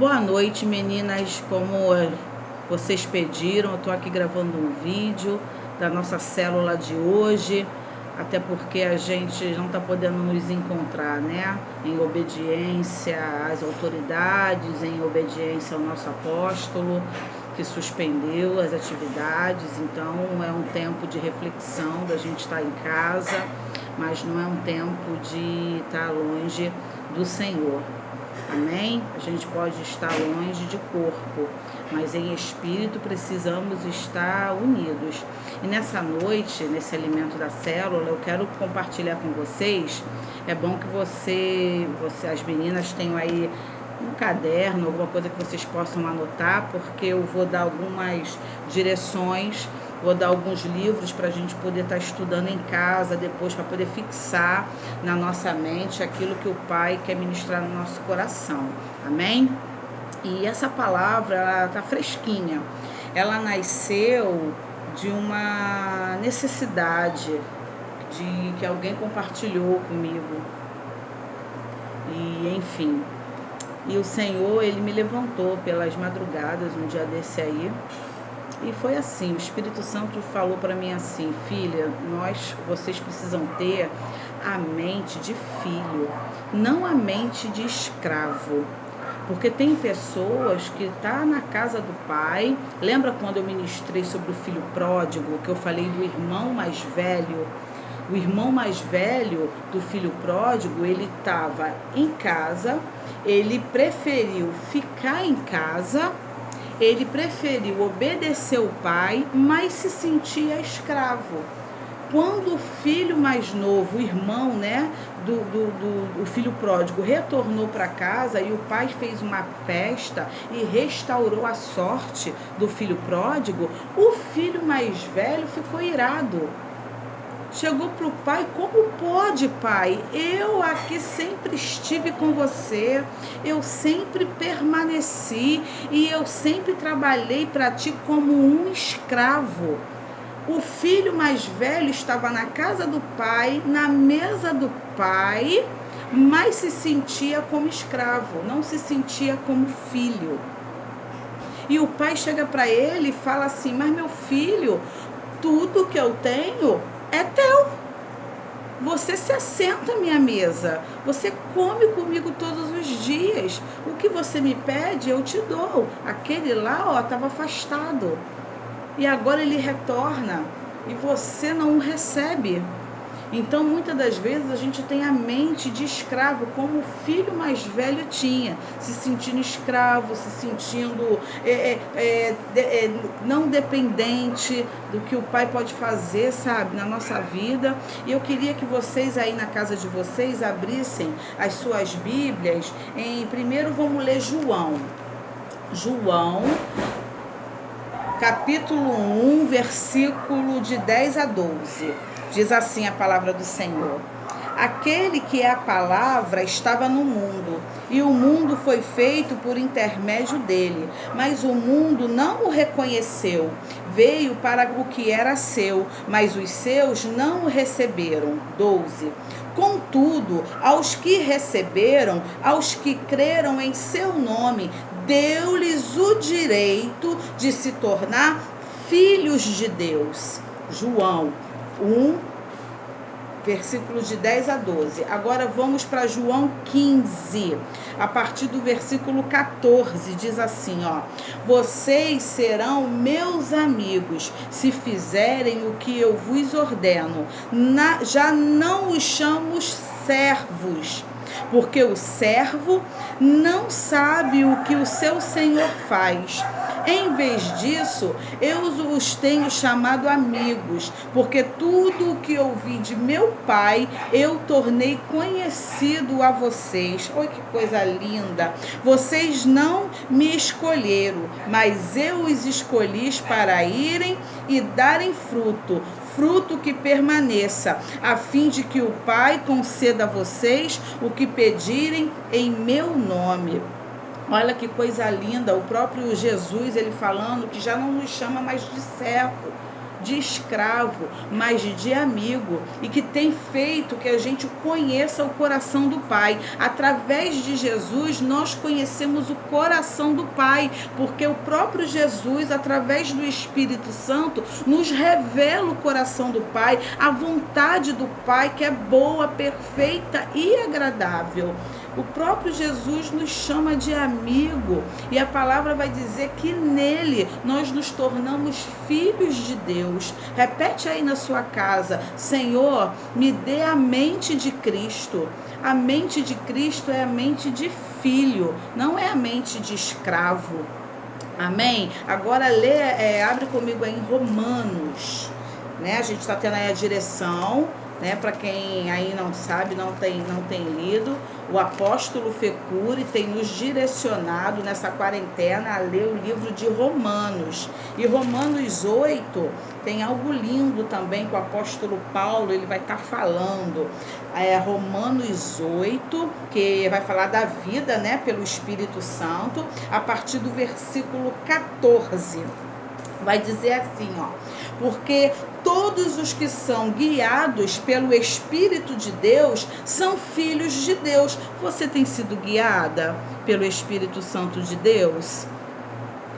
Boa noite, meninas. Como vocês pediram, eu estou aqui gravando um vídeo da nossa célula de hoje, até porque a gente não está podendo nos encontrar, né? Em obediência às autoridades, em obediência ao nosso apóstolo, que suspendeu as atividades. Então é um tempo de reflexão, da gente estar em casa, mas não é um tempo de estar longe do Senhor. Amém? A gente pode estar longe de corpo, mas em espírito precisamos estar unidos. E nessa noite, nesse alimento da célula, eu quero compartilhar com vocês. É bom que as meninas tenham aí um caderno, alguma coisa que vocês possam anotar, porque eu vou dar algumas direções, vou dar alguns livros para a gente poder estar estudando em casa depois, para poder fixar na nossa mente aquilo que o Pai quer ministrar no nosso coração. Amém? E essa palavra, ela está fresquinha. Ela nasceu de uma necessidade de que alguém compartilhou comigo. E, enfim... E o Senhor, Ele me levantou pelas madrugadas, um dia desse aí. E foi assim, o Espírito Santo falou para mim assim: filha, vocês precisam ter a mente de filho, não a mente de escravo. Porque tem pessoas que estão na casa do pai. Lembra quando eu ministrei sobre o filho pródigo, que eu falei do irmão mais velho? O irmão mais velho do filho pródigo, ele estava em casa, ele preferiu ficar em casa, ele preferiu obedecer o pai, mas se sentia escravo. Quando o filho mais novo, o irmão, né, do filho pródigo, retornou para casa e o pai fez uma festa e restaurou a sorte do filho pródigo, o filho mais velho ficou irado. Chegou para o pai: como pode, pai? Eu aqui sempre estive com você, eu sempre permaneci e eu sempre trabalhei para ti como um escravo. O filho mais velho estava na casa do pai, na mesa do pai, mas se sentia como escravo, não se sentia como filho. E o pai chega para ele e fala assim: mas meu filho, tudo que eu tenho é teu. Você se assenta à minha mesa, você come comigo todos os dias. O que você me pede, eu te dou. Aquele lá, estava afastado. E agora ele retorna e você não o recebe. Então, muitas das vezes, a gente tem a mente de escravo, como o filho mais velho tinha, se sentindo escravo, se sentindo não dependente do que o pai pode fazer, sabe, na nossa vida. E eu queria que vocês aí na casa de vocês abrissem as suas Bíblias. Primeiro vamos ler João, capítulo 1, versículo de 10 a 12. Diz assim a palavra do Senhor: aquele que é a palavra estava no mundo, e o mundo foi feito por intermédio dele, mas o mundo não o reconheceu. Veio para o que era seu, mas os seus não o receberam. 12. Contudo, aos que receberam, aos que creram em seu nome, deu-lhes o direito de se tornar filhos de Deus. João 1, versículos de 10 a 12. Agora vamos para João 15, a partir do versículo 14, diz assim, vocês serão meus amigos, se fizerem o que eu vos ordeno. Já não os chamo servos, porque o servo não sabe o que o seu senhor faz. Em vez disso, eu os tenho chamado amigos, porque tudo o que ouvi de meu pai, eu tornei conhecido a vocês. Oi, que coisa linda! Vocês não me escolheram, mas eu os escolhi para irem e darem fruto que permaneça, a fim de que o Pai conceda a vocês o que pedirem em meu nome. Olha que coisa linda, o próprio Jesus, ele falando que já não nos chama mais de servo, de escravo, mas de amigo, e que tem feito que a gente conheça o coração do Pai. Através de Jesus, nós conhecemos o coração do Pai, porque o próprio Jesus, através do Espírito Santo, nos revela o coração do Pai, a vontade do Pai, que é boa, perfeita e agradável. O próprio Jesus nos chama de amigo, e a palavra vai dizer que nele nós nos tornamos filhos de Deus. Repete aí na sua casa: Senhor, me dê a mente de Cristo. A mente de Cristo é a mente de filho, não é a mente de escravo. Amém? Agora abre comigo aí em Romanos, né? A gente está tendo aí a direção, né? Para quem aí não sabe, não tem lido, o apóstolo Fecuri tem nos direcionado nessa quarentena a ler o livro de Romanos. E Romanos 8 tem algo lindo também que o apóstolo Paulo ele vai estar falando. Romanos 8, que vai falar da vida, né, pelo Espírito Santo, a partir do versículo 14. Vai dizer assim, porque todos os que são guiados pelo Espírito de Deus são filhos de Deus. Você tem sido guiada pelo Espírito Santo de Deus?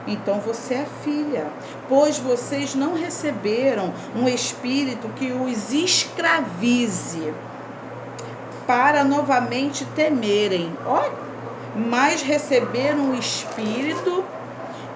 Então você é filha, pois vocês não receberam um espírito que os escravize para novamente temerem, mas receberam um espírito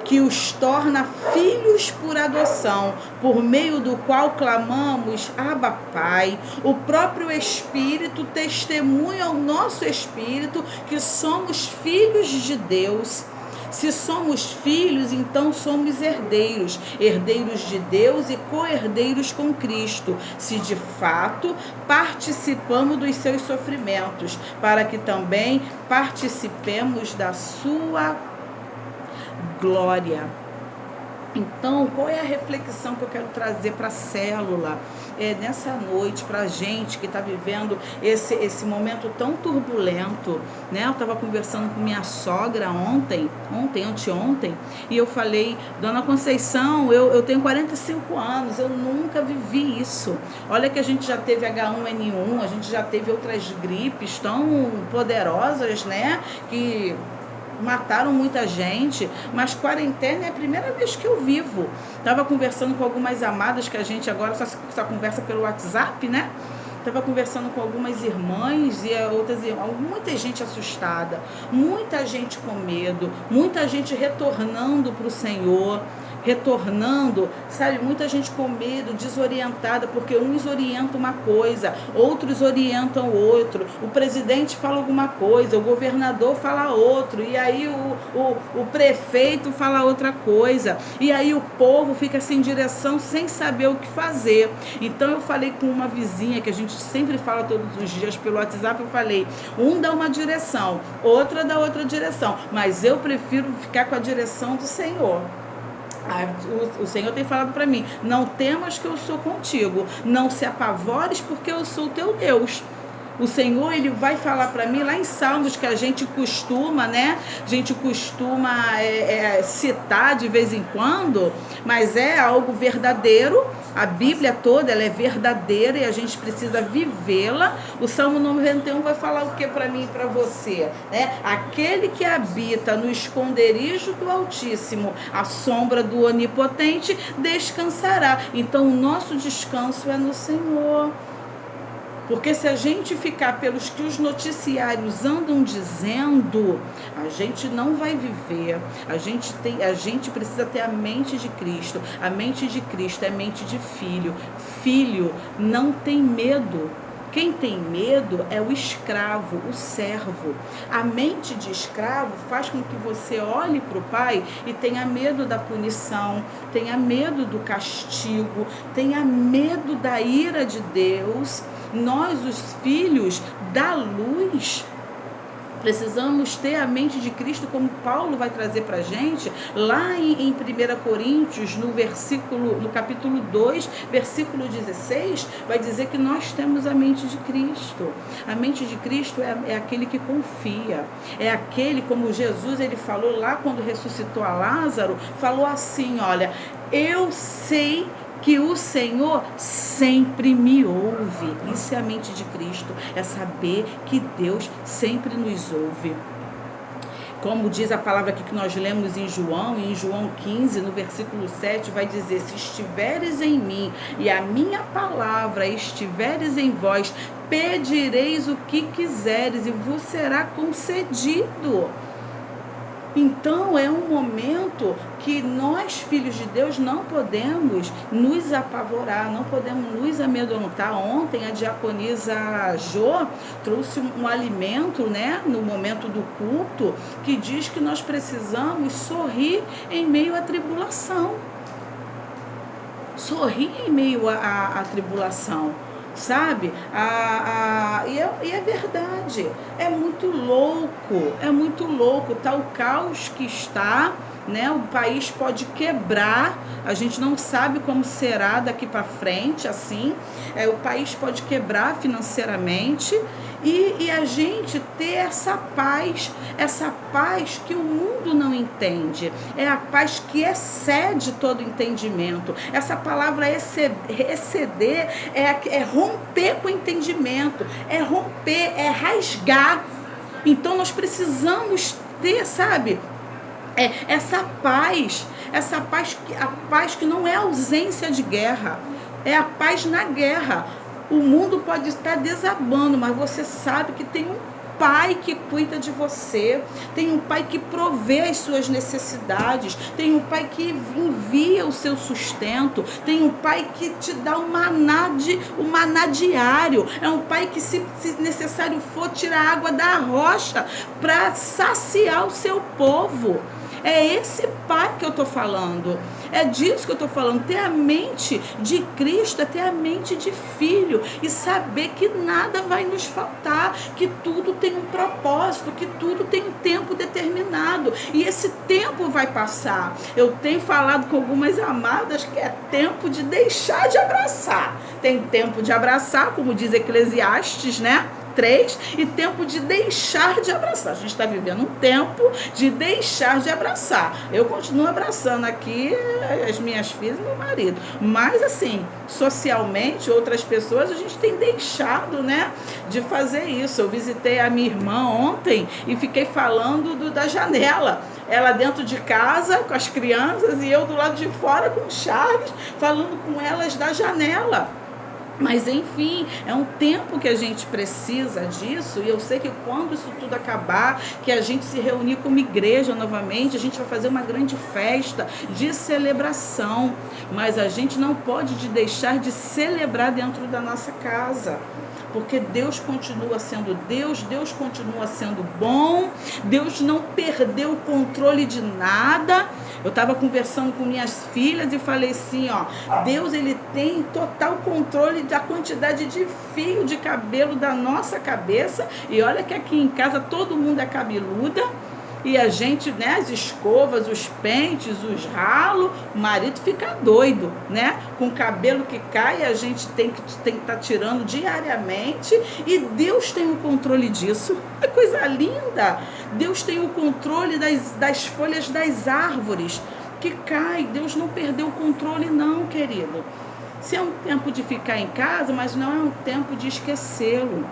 que os torna filhos por adoção, por meio do qual clamamos, Abba, Pai. O próprio Espírito testemunha ao nosso espírito que somos filhos de Deus. Se somos filhos, então somos herdeiros, herdeiros de Deus e co-herdeiros com Cristo, se de fato participamos dos seus sofrimentos, para que também participemos da sua glória. Então, qual é a reflexão que eu quero trazer para a célula nessa noite, para a gente que está vivendo esse momento tão turbulento, né? Eu estava conversando com minha sogra anteontem, e eu falei, Dona Conceição, eu tenho 45 anos, eu nunca vivi isso. Olha que a gente já teve H1N1, a gente já teve outras gripes tão poderosas, né? Que mataram muita gente, mas quarentena é a primeira vez que eu vivo. Estava conversando com algumas amadas, que a gente agora só conversa pelo WhatsApp, né? Estava conversando com algumas irmãs e outras irmãs, muita gente assustada, muita gente com medo, muita gente retornando para o Senhor, sabe, muita gente com medo, desorientada, porque uns orientam uma coisa, outros orientam outro, o presidente fala alguma coisa, o governador fala outro, e aí o prefeito fala outra coisa, e aí o povo fica sem direção, sem saber o que fazer. Então eu falei com uma vizinha, que a gente sempre fala todos os dias pelo WhatsApp, eu falei, um dá uma direção, outra dá outra direção, mas eu prefiro ficar com a direção do Senhor. O Senhor tem falado para mim, não temas que eu sou contigo, não se apavores porque eu sou teu Deus. O Senhor, ele vai falar para mim lá em Salmos, que a gente costuma, né? A gente costuma citar de vez em quando, mas é algo verdadeiro. A Bíblia toda, ela é verdadeira e a gente precisa vivê-la. O Salmo 91 vai falar o que para mim e para você, né? Aquele que habita no esconderijo do Altíssimo, a sombra do Onipotente, descansará. Então, o nosso descanso é no Senhor. Porque se a gente ficar pelos que os noticiários andam dizendo, a gente não vai viver. A gente precisa ter a mente de Cristo. A mente de Cristo é mente de filho. Filho não tem medo. Quem tem medo é o escravo, o servo. A mente de escravo faz com que você olhe para o pai e tenha medo da punição, tenha medo do castigo, tenha medo da ira de Deus. Nós, os filhos da luz, precisamos ter a mente de Cristo, como Paulo vai trazer para a gente, lá em 1 Coríntios, no capítulo 2, versículo 16, vai dizer que nós temos a mente de Cristo. A mente de Cristo é aquele que confia, é aquele, como Jesus, ele falou lá quando ressuscitou a Lázaro, falou assim, olha, eu sei que o Senhor sempre me ouve. Isso é a mente de Cristo, é saber que Deus sempre nos ouve. Como diz a palavra aqui que nós lemos em João 15, no versículo 7, vai dizer: se estiveres em mim e a minha palavra estiveres em vós, pedireis o que quiseres e vos será concedido. Então é um momento que nós, filhos de Deus, não podemos nos apavorar, não podemos nos amedrontar. Ontem a diaconisa Jô trouxe um alimento, né, no momento do culto, que diz que nós precisamos sorrir em meio à tribulação. Sorrir em meio à tribulação. Sabe? E é verdade, é muito louco, tá o caos que está, né? O país pode quebrar, a gente não sabe como será daqui para frente, assim, o país pode quebrar financeiramente e a gente ter essa paz que o mundo não entende, é a paz que excede todo entendimento. Essa palavra exceder é romper com o entendimento, é romper, é rasgar. Então nós precisamos ter, sabe, essa paz que não é ausência de guerra, é a paz na guerra. O mundo pode estar desabando, mas você sabe que tem um Pai que cuida de você, tem um Pai que provê as suas necessidades, tem um Pai que envia o seu sustento, tem um Pai que te dá o maná diário, é um Pai que, se necessário for, tira a água da rocha para saciar o seu povo. É esse Pai que eu estou falando, é disso que eu estou falando. Ter a mente de Cristo é ter a mente de filho e saber que nada vai nos faltar, que tudo tem um propósito, que tudo tem um tempo determinado e esse tempo vai passar. Eu tenho falado com algumas amadas que é tempo de deixar de abraçar. Tem tempo de abraçar, como diz Eclesiastes, né? 3, e tempo de deixar de abraçar. A gente está vivendo um tempo de deixar de abraçar. Eu continuo abraçando aqui as minhas filhas e meu marido, mas assim, socialmente, outras pessoas, a gente tem deixado, né, de fazer isso. Eu visitei a minha irmã ontem e fiquei falando da janela. Ela dentro de casa com as crianças e eu do lado de fora com o Charles, falando com elas da janela. Mas enfim, é um tempo que a gente precisa disso, e eu sei que quando isso tudo acabar, que a gente se reunir como igreja novamente, a gente vai fazer uma grande festa de celebração, mas a gente não pode deixar de celebrar dentro da nossa casa, porque Deus continua sendo Deus, Deus continua sendo bom, Deus não perdeu o controle de nada. Eu estava conversando com minhas filhas e falei assim, ó, Deus, ele tem total controle da quantidade de fio de cabelo da nossa cabeça, e olha que aqui em casa todo mundo é cabeluda, e a gente, né, as escovas, os pentes, os ralos, o marido fica doido, né, com o cabelo que cai, a gente tem que estar tirando diariamente, e Deus tem o controle disso. É coisa linda. Deus tem o controle das folhas das árvores que cai. Deus não perdeu o controle não, querido. Se é um tempo de ficar em casa, mas não é um tempo de esquecê-lo.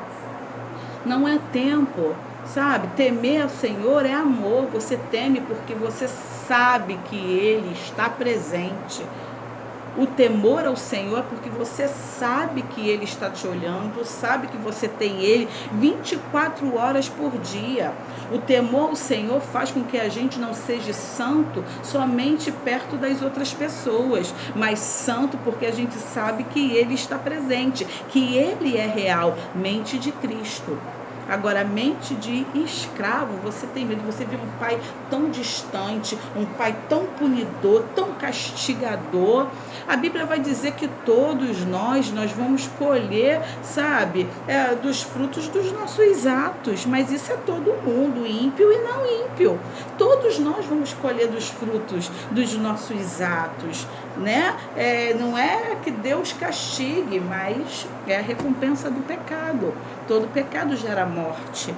Não é tempo, sabe? Temer ao Senhor é amor. Você teme porque você sabe que Ele está presente. O temor ao Senhor é porque você sabe que Ele está te olhando, sabe que você tem Ele 24 horas por dia. O temor ao Senhor faz com que a gente não seja santo somente perto das outras pessoas, mas santo porque a gente sabe que Ele está presente, que Ele é real, mente de Cristo. Agora, a mente de escravo, você tem medo, você vê um pai tão distante, um pai tão punidor, tão castigador. A Bíblia vai dizer que todos nós vamos colher, sabe, dos frutos dos nossos atos, mas isso é todo mundo, ímpio e não ímpio. Todos nós vamos colher dos frutos dos nossos atos, né? Não é que Deus castigue, mas é a recompensa do pecado. Todo pecado gera morte.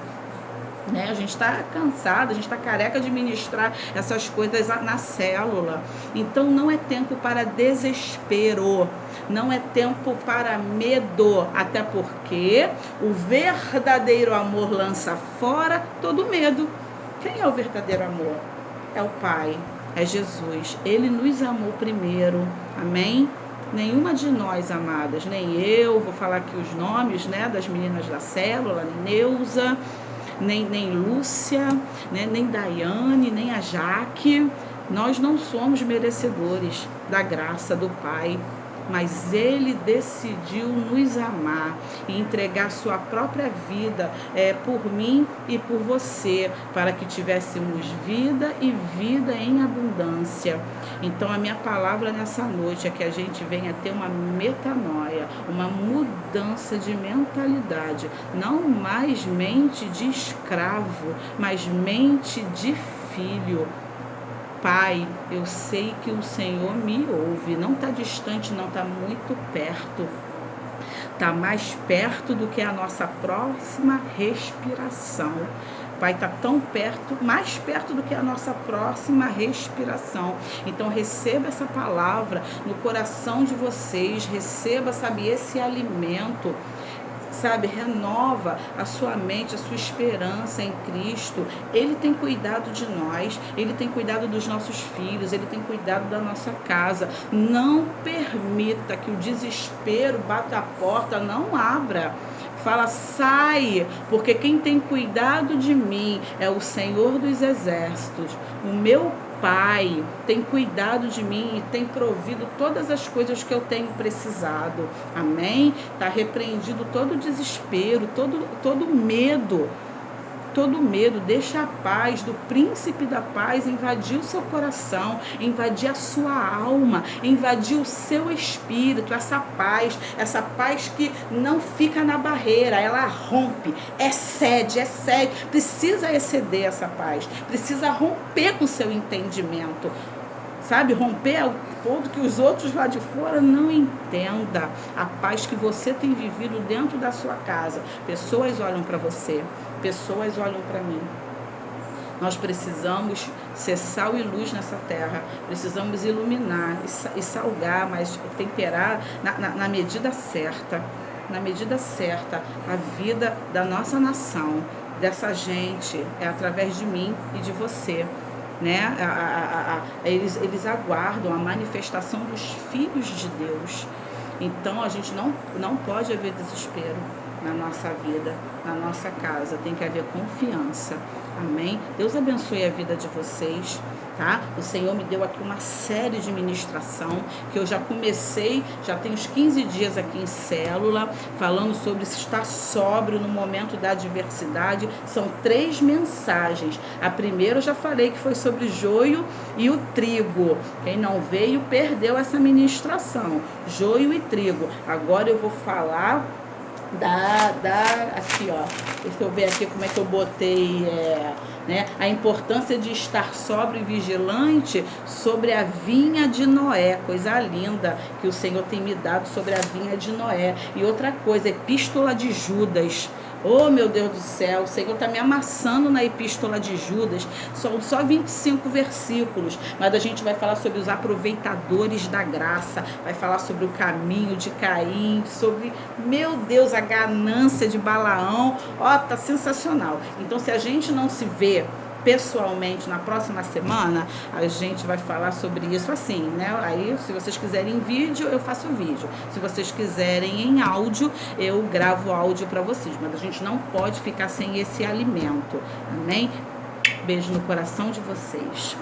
né? A gente está cansado, a gente está careca de ministrar essas coisas na célula. Então não é tempo para desespero, não é tempo para medo, até porque o verdadeiro amor lança fora todo medo. Quem é o verdadeiro amor? É o Pai, é Jesus. Ele nos amou primeiro, amém? Nenhuma de nós, amadas, nem eu, vou falar aqui os nomes, né, das meninas da célula, Neuza, nem Lúcia, né, nem Daiane, nem a Jaque. Nós não somos merecedores da graça do Pai, mas Ele decidiu nos amar e entregar sua própria vida por mim e por você, para que tivéssemos vida e vida em abundância. Então a minha palavra nessa noite é que a gente venha ter uma metanoia, uma mudança de mentalidade, não mais mente de escravo, mas mente de filho. Pai, eu sei que o Senhor me ouve, não está distante, não, está muito perto, está mais perto do que a nossa próxima respiração. Pai, está tão perto, mais perto do que a nossa próxima respiração. Então receba essa palavra no coração de vocês, receba, sabe, esse alimento. Sabe, renova a sua mente, a sua esperança em Cristo. Ele tem cuidado de nós, Ele tem cuidado dos nossos filhos, Ele tem cuidado da nossa casa. Não permita que o desespero bata a porta, não abra. Fala, sai, porque quem tem cuidado de mim é o Senhor dos Exércitos. O meu Pai tem cuidado de mim e tem provido todas as coisas que eu tenho precisado. Amém? Está repreendido todo o desespero, todo medo. Todo medo, deixa a paz do príncipe da paz invadir o seu coração, invadir a sua alma, invadir o seu espírito, essa paz que não fica na barreira, ela rompe, excede, precisa exceder essa paz, precisa romper com o seu entendimento, sabe, romper ao ponto que os outros lá de fora não entendam a paz que você tem vivido dentro da sua casa. Pessoas olham para você, pessoas olham para mim. Nós precisamos ser sal e luz nessa terra, precisamos iluminar e salgar, mas temperar na medida certa, a vida da nossa nação, dessa gente, é através de mim e de você. Né? Eles aguardam a manifestação dos filhos de Deus. Então a gente não pode haver desespero na nossa vida, na nossa casa. Tem que haver confiança. Amém? Deus abençoe a vida de vocês, tá? O Senhor me deu aqui uma série de ministração que eu já comecei, já tem uns 15 dias aqui em célula, falando sobre estar sóbrio no momento da adversidade. São 3 mensagens. A primeira eu já falei que foi sobre joio e o trigo. Quem não veio perdeu essa ministração. Joio e trigo. Agora eu vou falar aqui, ó, deixa eu ver aqui como é que eu botei, né, a importância de estar sóbrio e vigilante sobre a vinha de Noé, coisa linda que o Senhor tem me dado sobre a vinha de Noé. E outra coisa, Epístola de Judas. Oh, meu Deus do céu, o Senhor está me amassando na Epístola de Judas. Só 25 versículos, mas a gente vai falar sobre os aproveitadores da graça, vai falar sobre o caminho de Caim, sobre, meu Deus, a ganância de Balaão. Ó, tá sensacional. Então, se a gente não se vê pessoalmente na próxima semana, a gente vai falar sobre isso assim, né? Aí, se vocês quiserem em vídeo, eu faço vídeo. Se vocês quiserem em áudio, eu gravo áudio para vocês. Mas a gente não pode ficar sem esse alimento. Amém? Beijo no coração de vocês.